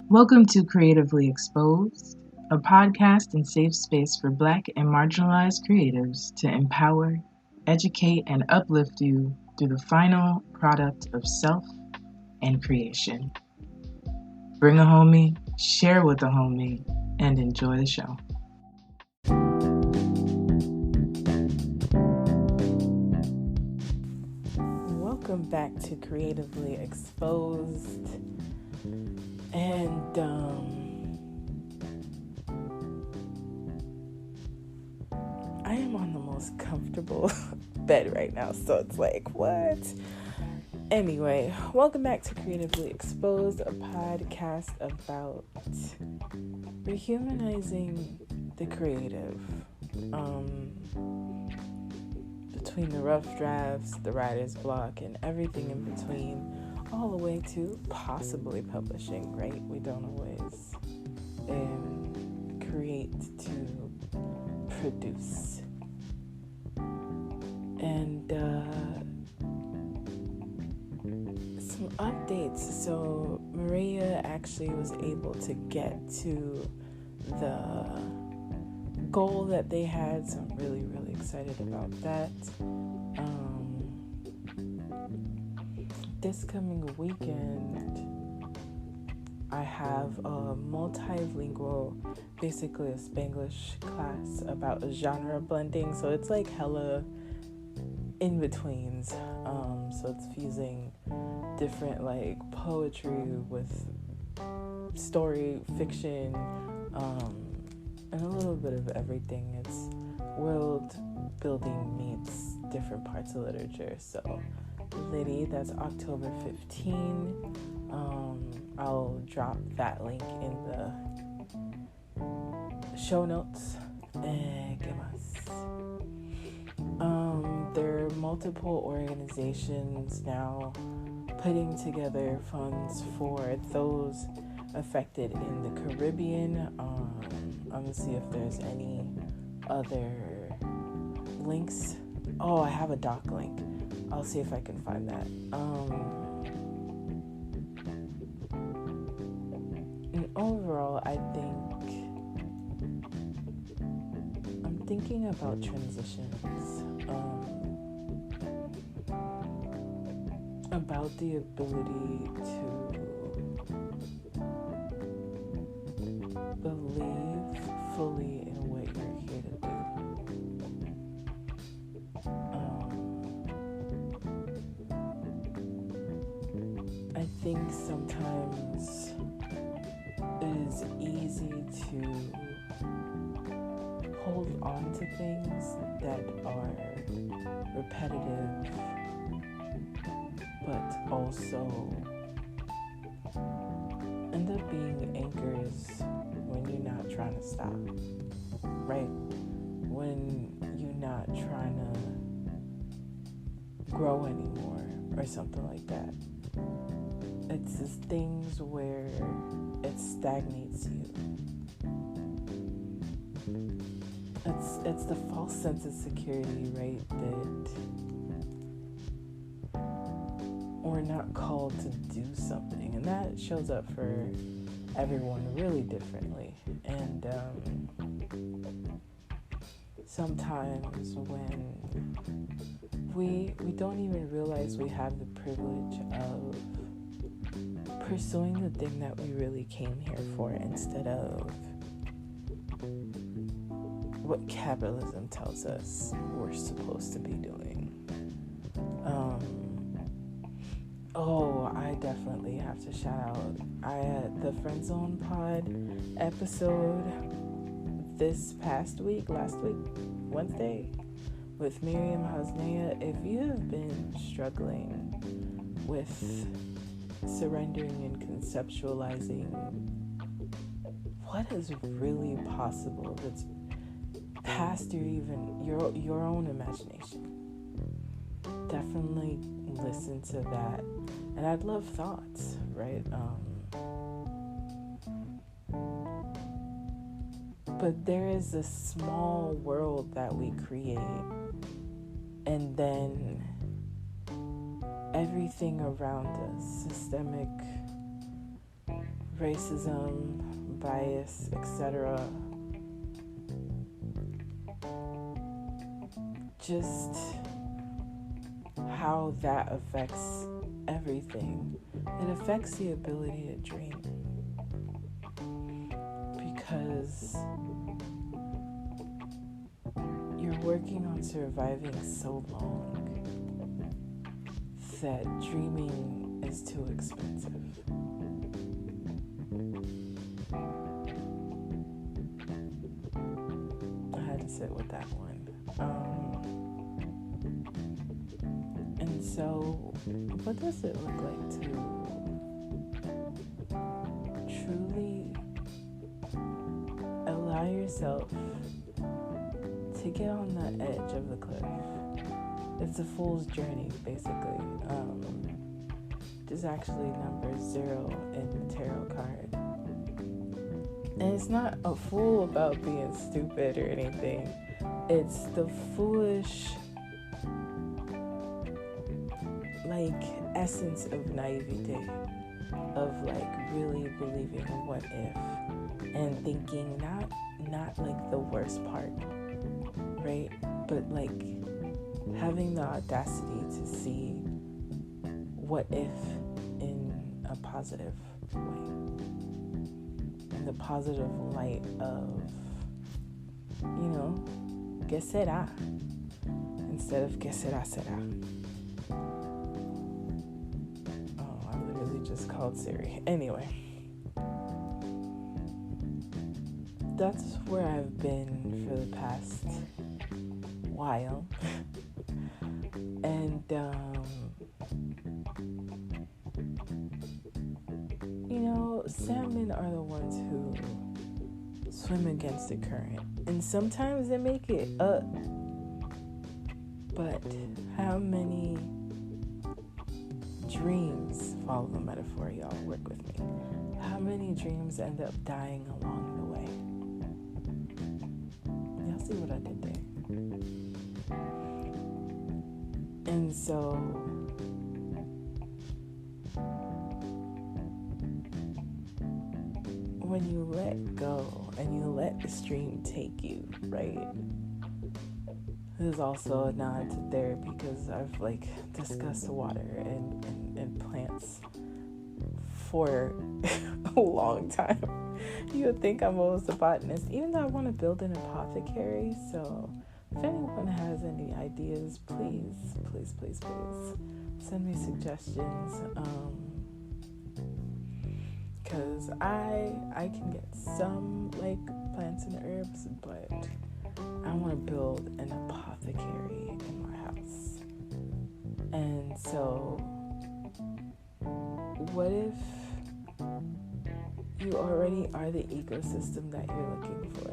Welcome to Creatively Exposed, a podcast and safe space for Black and marginalized creatives to empower, educate, and uplift you through the final product of self and creation. Bring a homie, share with a homie, and enjoy the show. Welcome back to Creatively Exposed. And I am on the most comfortable bed right now, so it's like, what? Anyway, welcome back to Creatively Exposed, a podcast about rehumanizing the creative. Between the rough drafts, the writer's block, and everything in between, all the way to possibly publishing, right? We don't always create to produce. And some updates. So Maria actually was able to get to the goal that they had, so I'm really, really excited about that. This coming weekend, I have a multilingual, basically a Spanglish class about genre blending. So it's like hella in-betweens. So it's fusing different like poetry with story, fiction, and a little bit of everything. It's world building meets different parts of literature. So Liddy, that's October 15. I'll drop that link in the show notes. There are multiple organizations now putting together funds for those affected in the Caribbean. I'm gonna see if there's any other links. Oh, I have a doc link. I'll see if I can find that. And overall, I think I'm thinking about transitions, about the ability to believe fully in what you're here to do. I think sometimes it is easy to hold on to things that are repetitive, but also end up being anchors when you're not trying to stop, right? When you're not trying to grow anymore or something like that. It's just things where it stagnates you. It's the false sense of security, right? That we're not called to do something, and that shows up for everyone really differently. And sometimes when we don't even realize we have the privilege of pursuing the thing that we really came here for, instead of what capitalism tells us we're supposed to be doing. I definitely have to shout out the Friend Zone Pod episode this past week, last week, Wednesday, with Miriam Hasnea. If you have been struggling with surrendering and conceptualizing what is really possible that's past your own imagination, definitely listen to that. And I'd love thoughts, right? But there is a small world that we create, and then everything around us, systemic racism, bias, etc. Just how that affects everything. It affects the ability to dream. Because you're working on surviving so long that dreaming is too expensive. I had to sit with that one. And so, what does it look like to truly allow yourself to get on the edge of the cliff? It's a fool's journey, basically. Which is actually number 0 in the tarot card. And it's not a fool about being stupid or anything. It's the foolish, essence of naivete, of really believing what if, and thinking not the worst part, right? But having the audacity to see what if in a positive way, in the positive light of, ¿qué será? Instead of ¿qué será, será? Just called Siri. Anyway, that's where I've been for the past while. And salmon are the ones who swim against the current, and sometimes they make it up. But how many dreams, follow the metaphor, y'all, work with me, how many dreams end up dying along the way? Y'all see what I did there? And so when you let go and you let the stream take you, right? This is also a nod to therapy, because I've discussed water and plants for a long time. You would think I'm almost a botanist, even though I want to build an apothecary. So if anyone has any ideas, please send me suggestions. Because I can get some plants and herbs, but I want to build an apothecary in my house. And so, what if you already are the ecosystem that you're looking for?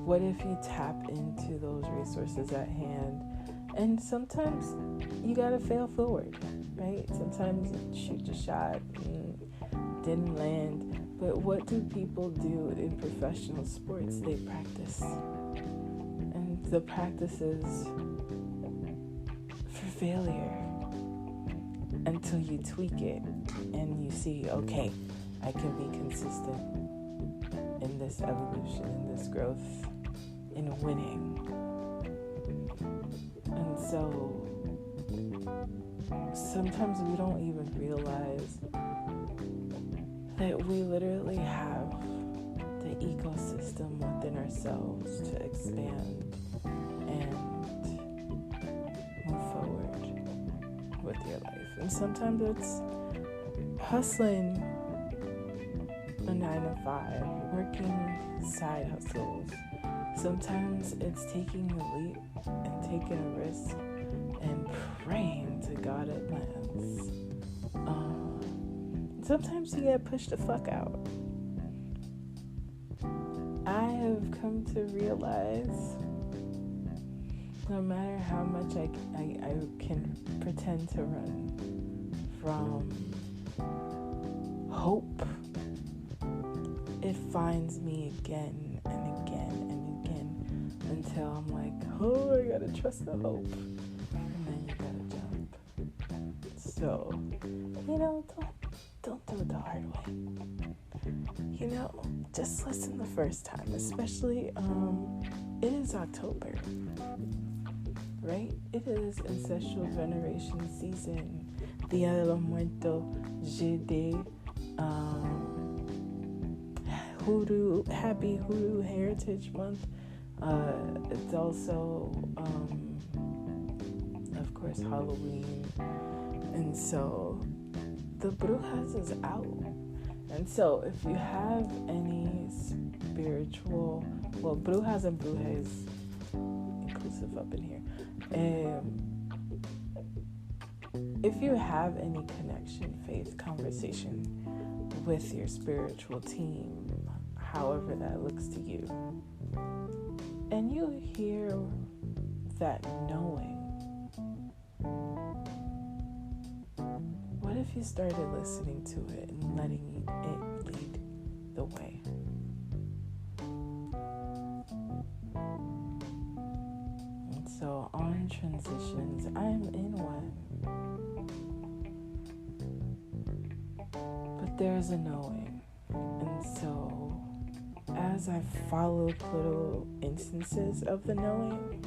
What if you tap into those resources at hand? And sometimes you gotta fail forward, right? Sometimes you shoot your shot and didn't land. But what do people do in professional sports? They practice. And the practice is for failure until you tweak it and you see, okay, I can be consistent in this evolution, in this growth, in winning. And so sometimes we don't even realize that we literally have the ecosystem within ourselves to expand and move forward with your life. And sometimes it's hustling a 9 to 5, working side hustles. Sometimes it's taking a leap and taking a risk and praying to God it lands. Sometimes you get pushed the fuck out. I have come to realize no matter how much I can pretend to run from hope, it finds me again and again and again until I'm like, oh, I gotta trust the hope. And then you gotta jump. So, don't do it the hard way. You know, just listen the first time, especially, it is October, right? It is ancestral veneration season, Dia de los Muertos, 𝘏𝘢𝘱𝘱𝘺, Hoodoo, Happy Hoodoo Heritage Month. It's also, of course, Halloween. And so the Brujas is out. And so if you have any spiritual, well, Brujas and Brujes, inclusive up in here. If you have any connection, faith, conversation with your spiritual team, however that looks to you, and you hear that knowing, what if you started listening to it and letting it lead the way? And so on transitions, I'm in one, but there's a knowing. And so as I followed little instances of the knowing,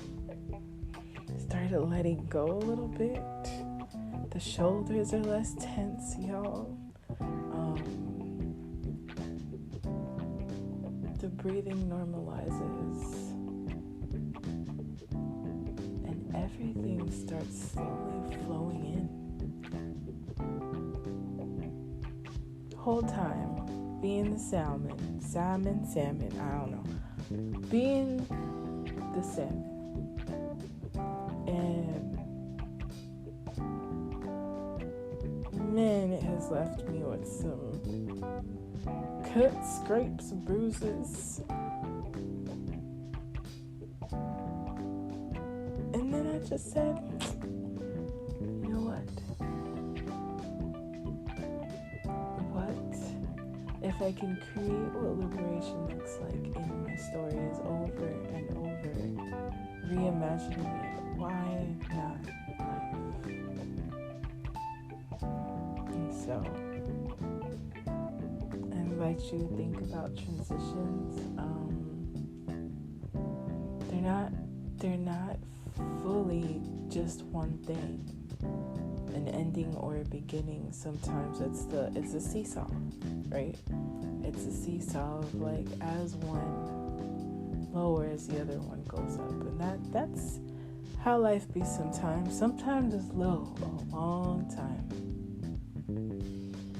started letting go a little bit. The shoulders are less tense, y'all. The breathing normalizes. And everything starts slowly flowing in. Whole time, being the salmon, I don't know. Being the salmon. And man, it has left me with some cuts, scrapes, bruises. And then I just said, you know what? If I can create what liberation looks like in my stories over and over, reimagining it, why not life? And so, I invite you to think about transitions. They're not fully just one thing, an ending or a beginning. Sometimes it's a seesaw, right? It's a seesaw of like, as one lowers, the other one goes up, and that's how life be sometimes. Sometimes it's low a long time,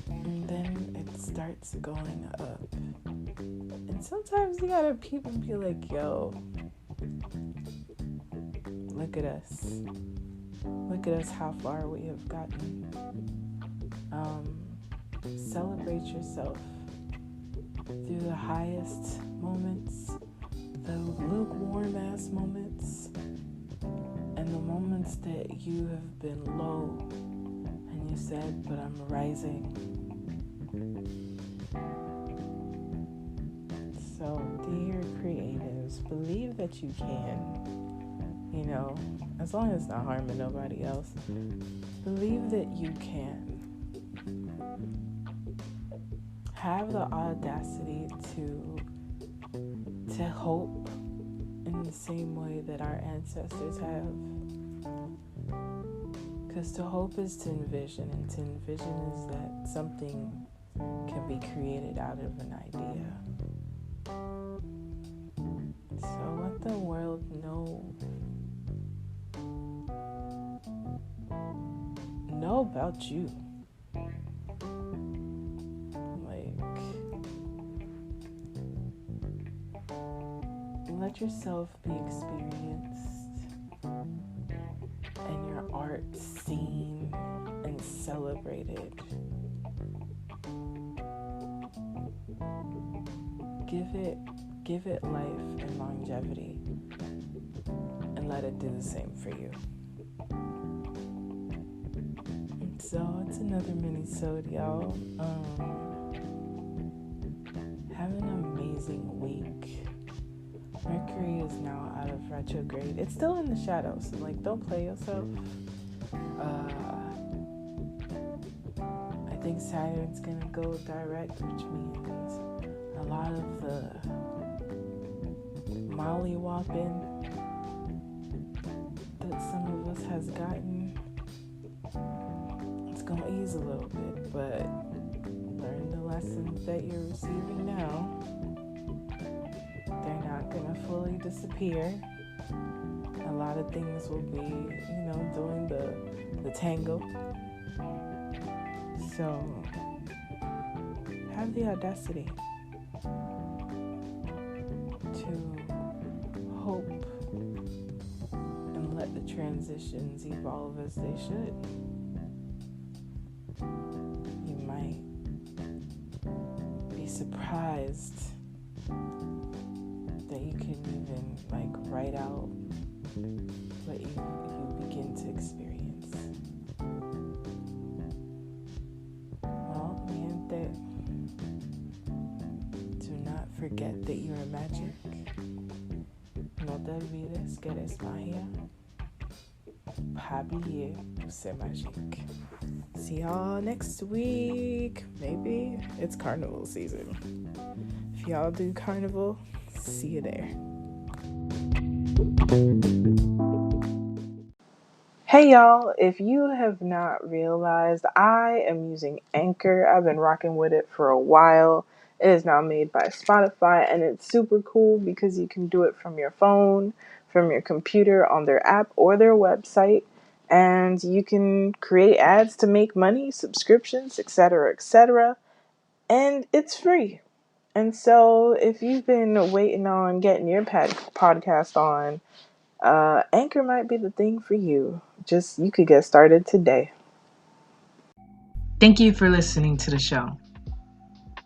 and then it starts going up. And sometimes you gotta peep and be like, yo, look at us, how far we have gotten. Celebrate yourself through the highest moments, the lukewarm ass moments, and the moments that you have been low and you said, but I'm rising. So, dear creatives, believe that you can, you know, as long as it's not harming nobody else. Believe that you can. Have the audacity to hope in the same way that our ancestors have. Because to hope is to envision, and to envision is that something can be created out of an idea. So let the world know about you. Let yourself be experienced and your art seen and celebrated. Give it life and longevity, and let it do the same for you. And so it's another mini-sode, y'all. Have an amazing week. Mercury is now out of retrograde. It's still in the shadows, so don't play yourself. I think Saturn's gonna go direct, which means a lot of the mollywopping that some of us has gotten, it's gonna ease a little bit, but learn the lessons that you're receiving now. They're not gonna fully disappear. A lot of things will be, doing the tango. So have the audacity to hope and let the transitions evolve as they should. You might be surprised that you can even write out what you begin to experience. Well, mi gente, do not forget that you are magic. No te olvides que eres magia. 𝘏𝘢𝘱𝘱𝘺 See y'all next week. Maybe it's carnival season. If y'all do carnival, see you there. Hey y'all, if you have not realized, I am using Anchor. I've been rocking with it for a while. It is now made by Spotify, and it's super cool because you can do it from your phone, from your computer, on their app or their website, and you can create ads to make money, subscriptions, etc., etc., and it's free. And so if you've been waiting on getting your podcast on, Anchor might be the thing for you. You could get started today. Thank you for listening to the show.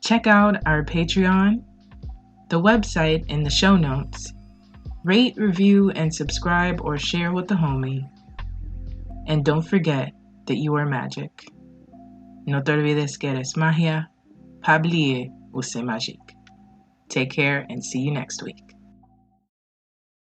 Check out our Patreon, the website in the show notes. Rate, review, and subscribe or share with the homie. And don't forget that you are magic. No te olvides que eres magia. 𝘏𝘢𝘱𝘱𝘺 𝘞𝘪𝘵𝘤𝘣𝘚 Take care and see you next week.